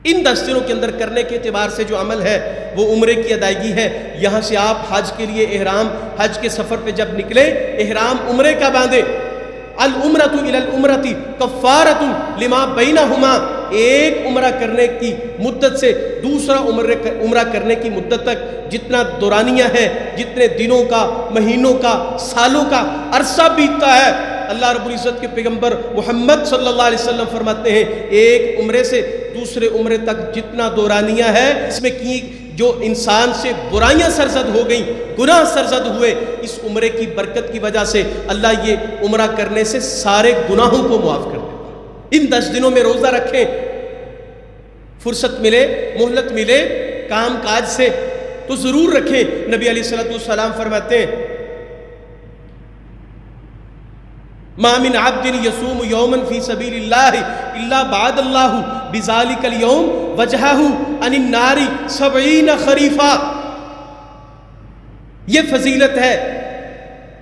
ان 10 دنوں کے اندر کرنے کے اعتبار سے جو عمل ہے وہ عمرے کی ادائیگی ہے. یہاں سے آپ حج کے لیے حج کے سفر پہ جب نکلے احرام عمرے کا باندھے. العمرۃ الی العمرۃ کفارۃ لما بینہما، ایک عمرہ کرنے کی مدت سے دوسرا عمرہ کرنے کی مدت تک جتنا دورانیہ ہے، جتنے دنوں کا، مہینوں کا، سالوں کا عرصہ بیتتا ہے، اللہ رب العزت کے پیغمبر محمد صلی اللہ علیہ وسلم فرماتے ہیں ایک عمرے سے دوسرے عمرے تک جتنا دورانیہ ہے، اس میں کی جو انسان سے برائیاں سرزد ہو گئیں، گناہ سرزد ہوئے، اس عمرے کی برکت کی وجہ سے اللہ یہ عمرہ کرنے سے سارے گناہوں کو معاف کر دیتا ہے. ان 10 دنوں میں روزہ رکھیں، فرصت ملے، مہلت ملے کام کاج سے تو ضرور رکھیں. نبی علیہ السلام فرماتے ہیں ما من عبد یصوم یوما فی سبیل اللہ الا بعد اللہ بذالک اليوم وجہہ عن النار 70 خریفا. یہ فضیلت ہے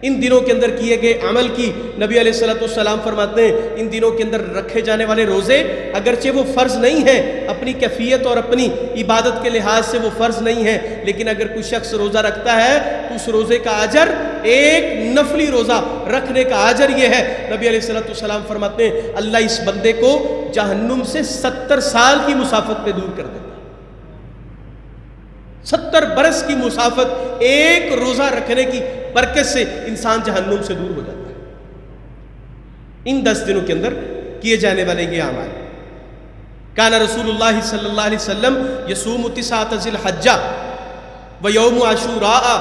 ان دنوں کے اندر کیے گئے عمل کی. نبی علیہ السلام فرماتے ہیں ان دنوں کے اندر رکھے جانے والے روزے اگرچہ وہ فرض نہیں ہیں، اپنی کیفیت اور اپنی عبادت کے لحاظ سے وہ فرض نہیں ہیں، لیکن اگر کوئی شخص روزہ رکھتا ہے تو اس روزے کا اجر ایک نفلی روزہ رکھنے کا اجر یہ ہے. نبی علیہ السلام فرماتے ہیں اللہ اس بندے کو جہنم سے 70 سال کی مسافت پہ دور کر دیتا ہے. 70 برس کی مسافت ایک روزہ رکھنے کی برکت سے انسان جہنم سے دور ہو جاتا ہے. ان 10 دنوں کے اندر کیے جانے والے یہ اعمال. کان رسول اللہ صلی اللہ علیہ وسلم یصوم 9 ذی الحجہ ویوم عاشوراء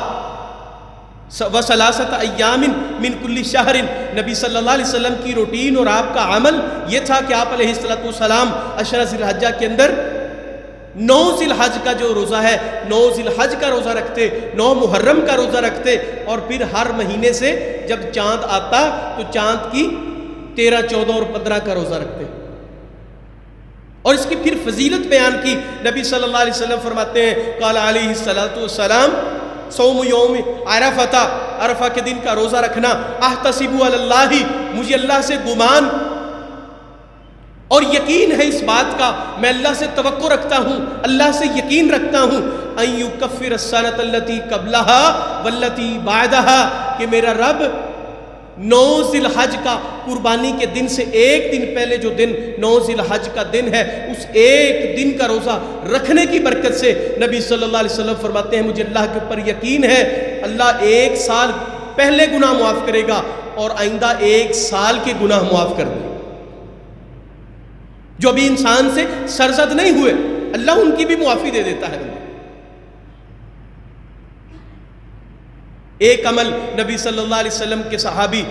و3 ایام من کل شہر. نبی صلی اللہ علیہ وسلم کی روٹین اور آپ کا عمل یہ تھا کہ آپ علیہ السلام 10 ذی الحجہ کے اندر 9 ذی الحج کا جو روزہ ہے 9 ذی الحج کا روزہ رکھتے، 9 محرم کا روزہ رکھتے، اور پھر ہر مہینے سے جب چاند آتا تو چاند کی 13، 14 اور 15 کا روزہ رکھتے. اور اس کی پھر فضیلت بیان کی. نبی صلی اللہ علیہ وسلم فرماتے ہیں قال علیہ السلام صوم یوم عرفہ، عرفہ کے دن کا روزہ رکھنا، احتسب علی اللہ، مجھے اللہ سے گمان اور یقین ہے اس بات کا، میں اللہ سے توقع رکھتا ہوں، اللہ سے یقین رکھتا ہوں ان یکفر السنۃ التی قبلہا والتی بعدہا، کہ میرا رب 9 ذی الحج کا قربانی کے دن سے ایک دن پہلے جو دن 9 ذی الحج کا دن ہے اس ایک دن کا روزہ رکھنے کی برکت سے نبی صلی اللہ علیہ وسلم فرماتے ہیں مجھے اللہ کے اوپر یقین ہے اللہ 1 سال پہلے گناہ معاف کرے گا اور آئندہ 1 سال کے گناہ معاف کر دے گا. جو ابھی انسان سے سرزد نہیں ہوئے اللہ ان کی بھی معافی دے دیتا ہے. ایک عمل نبی صلی اللہ علیہ وسلم کے صحابی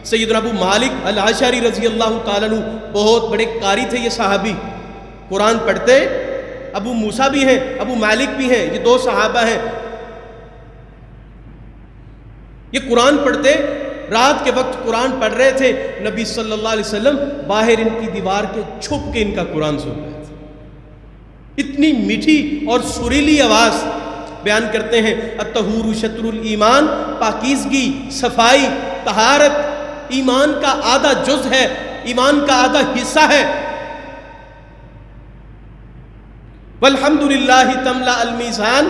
سیدنا ابو مالک الاشعری رضی اللہ تعالیٰ عنہ، بہت بڑے قاری تھے یہ صحابی، قرآن پڑھتے، ابو موسیٰ بھی ہیں، ابو مالک بھی ہیں، یہ 2 صحابہ ہیں. یہ قرآن پڑھتے، رات کے وقت قرآن پڑھ رہے تھے، نبی صلی اللہ علیہ وسلم باہر ان کی دیوار کے چھپ کے ان کا قرآن سن رہے تھے. اتنی میٹھی اور سریلی آواز. بیان کرتے ہیں الطہور شطر الایمان، پاکیزگی، صفائی، طہارت ایمان کا آدھا جز ہے، ایمان کا آدھا حصہ ہے. والحمدللہ تملا المیزان،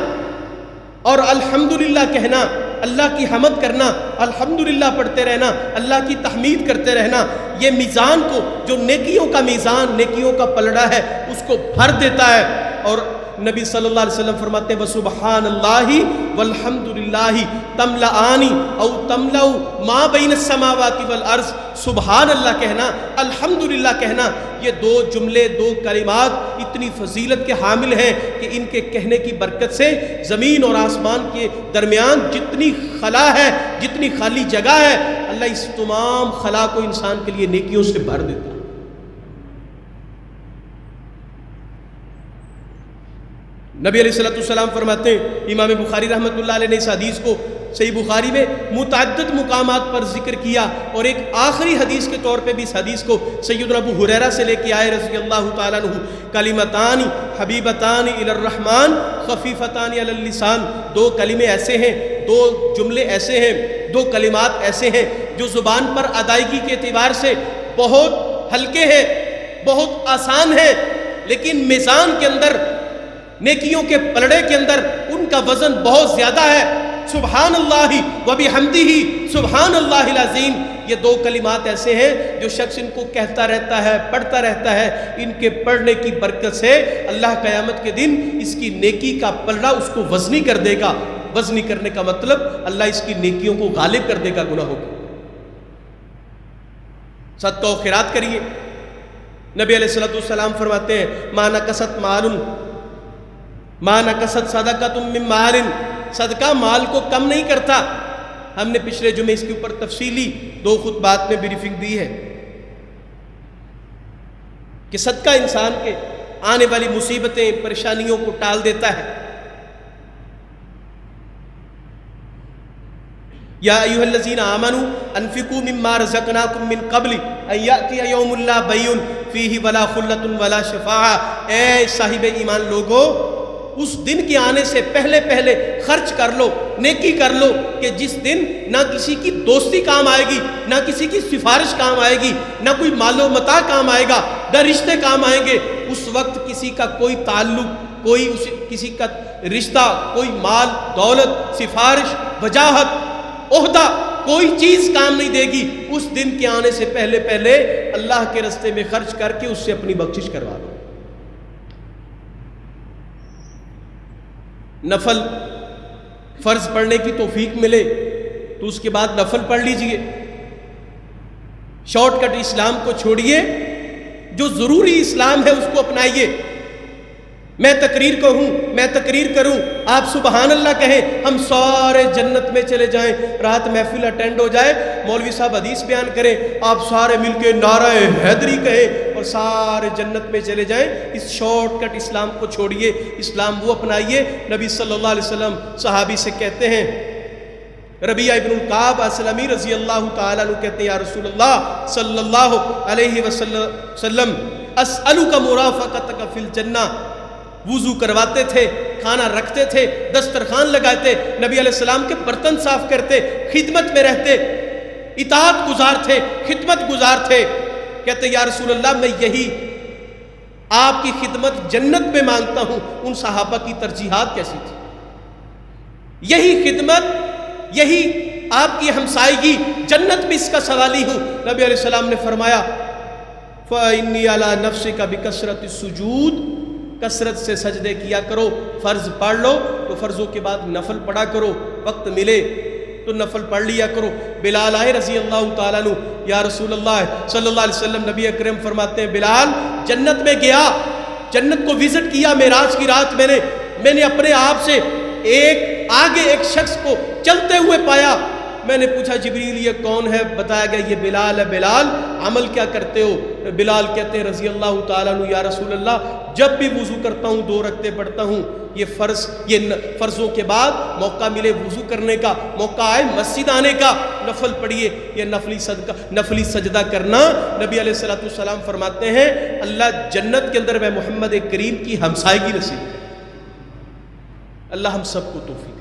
اور الحمدللہ کہنا، اللہ کی حمد کرنا، الحمدللہ پڑھتے رہنا، اللہ کی تحمید کرتے رہنا، یہ میزان کو، جو نیکیوں کا میزان، نیکیوں کا پلڑا ہے، اس کو بھر دیتا ہے. اور نبی صلی اللہ علیہ وسلم فرماتے ہیں وسبحان اللہ والحمدللہ تملأانی او تملأ ما بین السماوات والارض. سبحان اللہ کہنا، الحمدللہ کہنا، یہ 2 جملے، 2 کلمات اتنی فضیلت کے حامل ہیں کہ ان کے کہنے کی برکت سے زمین اور آسمان کے درمیان جتنی خلا ہے، جتنی خالی جگہ ہے، اللہ اس تمام خلا کو انسان کے لیے نیکیوں سے بھر دیتا ہے. نبی علیہ السلام فرماتے ہیں، امام بخاری رحمۃ اللہ علیہ نے اس حدیث کو صحیح بخاری میں متعدد مقامات پر ذکر کیا، اور ایک آخری حدیث کے طور پہ بھی اس حدیث کو سیدنا ابو ہریرہ سے لے کے آئے رضی اللہ تعالیٰ عنہ. کلمتان حبیبتان الی الرحمن خفیفتان علی اللسان، 2 کلمے ایسے ہیں، 2 جملے ایسے ہیں، 2 کلمات ایسے ہیں جو زبان پر ادائیگی کے اعتبار سے بہت ہلکے ہیں، بہت آسان ہیں، لیکن میزان کے اندر، نیکیوں کے پلڑے کے اندر ان کا وزن بہت زیادہ ہے۔ سبحان اللہ و بحمدہ سبحان اللہ العظیم، یہ دو کلمات ایسے ہیں جو شخص ان کو کہتا رہتا ہے، پڑھتا رہتا ہے، ان کے پڑھنے کی برکت سے اللہ قیامت کے دن اس کی نیکی کا پلڑا اس کو وزنی کر دے گا۔ وزنی کرنے کا مطلب اللہ اس کی نیکیوں کو غالب کر دے گا گناہوں کو۔ صدقہ و خیرات کریے۔ نبی علیہ السلام فرماتے ہیں ما نقصت مال، ما نقصت صدقۃ من مال، صدقہ مال کو کم نہیں کرتا۔ ہم نے پچھلے جمعے اس کے اوپر تفصیلی 2 خطبات میں بریفنگ دی ہے کہ صدقہ انسان کے آنے والی مصیبتیں، پریشانیوں کو ٹال دیتا ہے۔ یا ایھا الذین آمنوا انفقوا مما رزقناکم من قبل ان یأتی یوم لا بیع فیہ ولا خلۃ ولا شفاعہ، اے صاحب ایمان لوگو، اس دن کے آنے سے پہلے پہلے خرچ کر لو، نیکی کر لو کہ جس دن نہ کسی کی دوستی کام آئے گی، نہ کسی کی سفارش کام آئے گی، نہ کوئی مال و متاع کام آئے گا، نہ رشتے کام آئیں گے۔ اس وقت کسی کا کوئی تعلق، کوئی کسی کا رشتہ، کوئی مال دولت، سفارش، وجاہت، عہدہ، کوئی چیز کام نہیں دے گی۔ اس دن کے آنے سے پہلے پہلے اللہ کے راستے میں خرچ کر کے اس سے اپنی بخشش کروا لو۔ نفل فرض پڑھنے کی توفیق ملے تو اس کے بعد نفل پڑھ لیجئے۔ شارٹ کٹ اسلام کو چھوڑیے، جو ضروری اسلام ہے اس کو اپنائیے۔ میں تقریر کروں، آپ سبحان اللہ کہیں، ہم سارے جنت میں چلے جائیں۔ رات محفل اٹینڈ ہو جائے، مولوی صاحب حدیث بیان کریں، آپ سارے مل کے نعرہ حیدری کہیں اور سارے جنت میں چلے جائیں۔ اس شارٹ کٹ اسلام کو چھوڑیے، اسلام وہ اپنائیے۔ نبی صلی اللہ علیہ وسلم صحابی سے کہتے ہیں، ربیعہ ابن الکعب اسلمی رضی اللہ تعالیٰ عنہ کہتے ہیں، یا رسول اللہ صلی اللہ علیہ وسلم اسألک مرافقتک فی الجنہ، وضو کرواتے تھے، کھانا رکھتے تھے، دسترخوان لگاتے، نبی علیہ السلام کے برتن صاف کرتے، خدمت میں رہتے، اطاعت گزار تھے، خدمت گزار تھے۔ کہتے یا رسول اللہ میں یہی آپ کی خدمت جنت میں مانگتا ہوں۔ ان صحابہ کی ترجیحات کیسی تھی؟ یہی خدمت، یہی آپ کی ہمسائیگی، جنت میں اس کا سوالی ہوں۔ نبی علیہ السلام نے فرمایا فَإِنِّي عَلَى نَفْسِكَ بِكَثْرَةِ السُّجُودِ، کثرت سے سجدے کیا کرو۔ فرض پڑھ لو تو فرضوں کے بعد نفل پڑھا کرو، وقت ملے تو نفل پڑھ لیا کرو۔ بلال آئے رضی اللہ تعالیٰ عنہ، یا رسول اللہ صلی اللہ علیہ وسلم، نبی اکرم فرماتے ہیں بلال جنت میں گیا، جنت کو وزٹ کیا معراج کی رات، میں نے اپنے آپ سے آگے ایک شخص کو چلتے ہوئے پایا۔ میں نے پوچھا جبریل یہ کون ہے؟ بتایا گیا یہ بلال ہے۔ بلال عمل کیا کرتے ہو؟ بلال کہتے ہیں رضی اللہ تعالیٰ عنہ، یا رسول اللہ جب بھی وضو کرتا ہوں 2 رکعتیں پڑھتا ہوں۔ یہ فرضوں کے بعد موقع ملے وضو کرنے کا، موقع آئے مسجد آنے کا، نفل پڑھیے۔ یہ نفلی سجدہ کرنا، نبی علیہ السلام فرماتے ہیں اللہ جنت کے اندر میں محمد کریم کی ہمسائیگی نصیب کرے۔ اللہ ہم سب کو توفیق